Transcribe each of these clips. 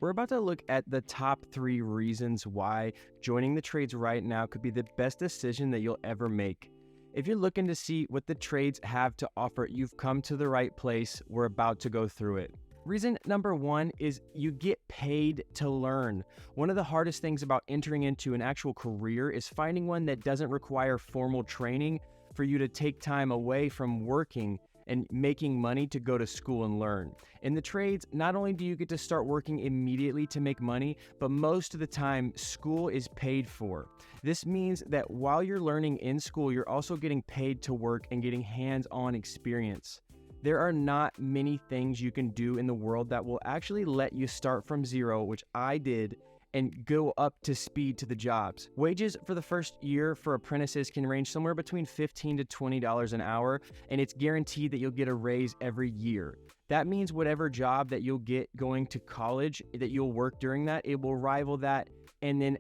We're about to look at the top 3 reasons why joining the trades right now could be the best decision that you'll ever make. If you're looking to see what the trades have to offer, you've come to the right place. We're about to go through it. Reason number 1 is you get paid to learn. One of the hardest things about entering into an actual career is finding one that doesn't require formal training for you to take time away from working and making money to go to school and learn. In the trades, not only do you get to start working immediately to make money, but most of the time, school is paid for. This means that while you're learning in school, you're also getting paid to work and getting hands-on experience. There are not many things you can do in the world that will actually let you start from zero, which I did, and go up to speed to the jobs. Wages for the first year for apprentices can range somewhere between $15 to $20 an hour, and it's guaranteed that you'll get a raise every year. That means whatever job that you'll get going to college that you'll work during that, it will rival that and then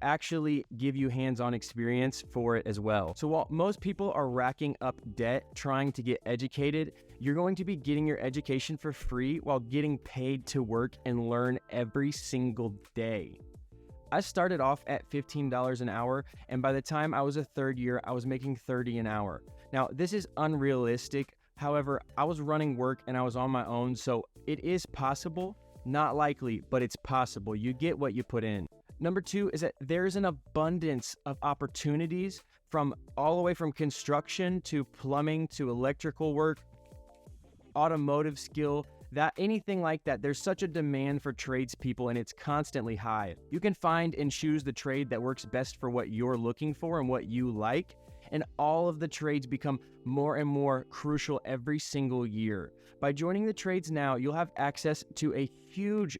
actually give you hands-on experience for it as well. So while most people are racking up debt trying to get educated, you're going to be getting your education for free while getting paid to work and learn every single day. I started off at $15 an hour, and by the time I was a third year, I was making $30 an hour. Now, this is unrealistic. However, I was running work and I was on my own, so it is possible. Not likely, but it's possible. You get what you put in. Number 2 is that there's an abundance of opportunities from all the way from construction to plumbing to electrical work, automotive skill, that anything like that. There's such a demand for tradespeople and it's constantly high. You can find and choose the trade that works best for what you're looking for and what you like. And all of the trades become more and more crucial every single year. By joining the trades now, you'll have access to a huge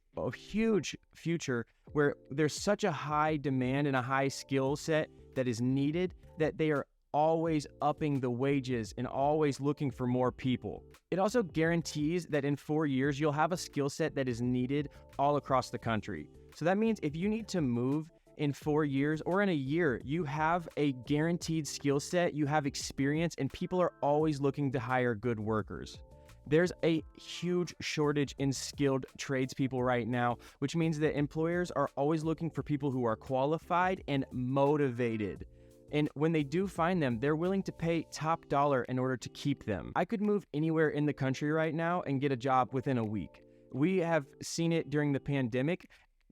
future where there's such a high demand and a high skill set that is needed that they are always upping the wages and always looking for more people. It also guarantees that in 4 years, you'll have a skill set that is needed all across the country. So that means if you need to move in 4 years or in a year, you have a guaranteed skill set, you have experience, and people are always looking to hire good workers. There's a huge shortage in skilled tradespeople right now, which means that employers are always looking for people who are qualified and motivated. And when they do find them, they're willing to pay top dollar in order to keep them. I could move anywhere in the country right now and get a job within a week. We have seen it during the pandemic.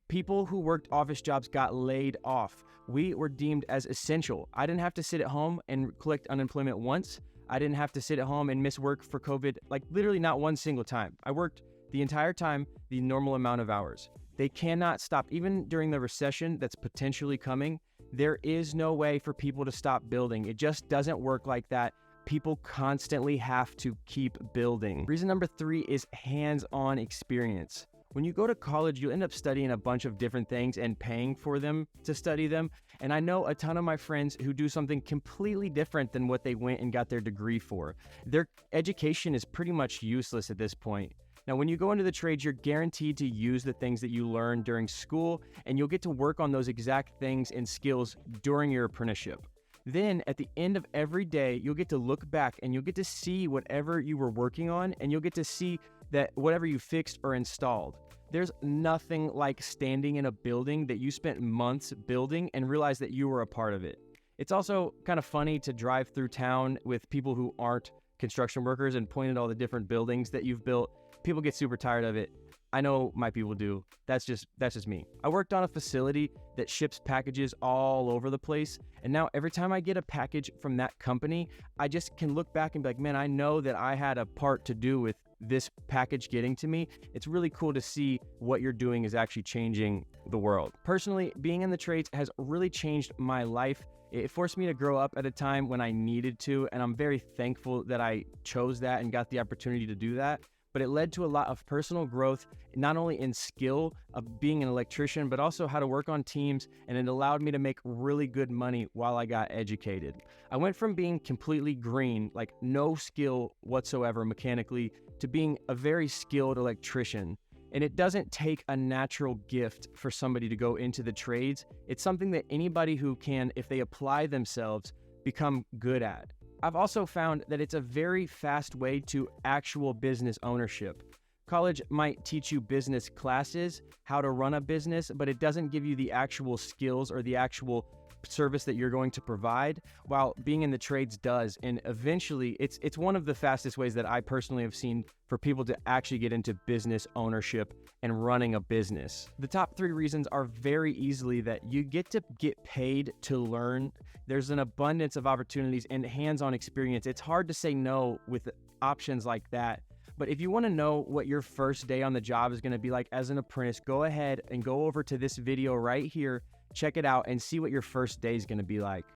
People who worked office jobs got laid off. We were deemed as essential. I didn't have to sit at home and collect unemployment once. I didn't have to sit at home and miss work for COVID, like literally not one single time. I worked the entire time, the normal amount of hours. They cannot stop. Even during the recession that's potentially coming, there is no way for people to stop building. It just doesn't work like that. People constantly have to keep building. Reason number 3 is hands-on experience. When you go to college, you end up studying a bunch of different things and paying for them to study them. And I know a ton of my friends who do something completely different than what they went and got their degree for. Their education is pretty much useless at this point. Now, when you go into the trades, you're guaranteed to use the things that you learned during school, and you'll get to work on those exact things and skills during your apprenticeship. Then at the end of every day, you'll get to look back and you'll get to see whatever you were working on, and you'll get to see that whatever you fixed or installed. There's nothing like standing in a building that you spent months building and realize that you were a part of it. It's also kind of funny to drive through town with people who aren't construction workers and point at all the different buildings that you've built. People get super tired of it. I know my people do. That's just me. I worked on a facility that ships packages all over the place. And now every time I get a package from that company, I just can look back and be like, man, I know that I had a part to do with this package getting to me. It's really cool to see what you're doing is actually changing the world. Personally, being in the trades has really changed my life. It forced me to grow up at a time when I needed to, and I'm very thankful that I chose that and got the opportunity to do that. But it led to a lot of personal growth, not only in skill of being an electrician, but also how to work on teams, and it allowed me to make really good money while I got educated. I went from being completely green, like no skill whatsoever mechanically, to being a very skilled electrician. And it doesn't take a natural gift for somebody to go into the trades. It's something that anybody who can, if they apply themselves, become good at. I've also found that it's a very fast way to actual business ownership. College might teach you business classes, how to run a business, but it doesn't give you the actual skills or the actual service that you're going to provide, while being in the trades does. And eventually it's one of the fastest ways that I personally have seen for people to actually get into business ownership and running a business. The top 3 reasons are very easily that you get to get paid to learn. There's an abundance of opportunities and hands-on experience. It's hard to say no with options like that. But if you want to know what your first day on the job is going to be like as an apprentice, go ahead and go over to this video right here, check it out, and see what your first day is going to be like.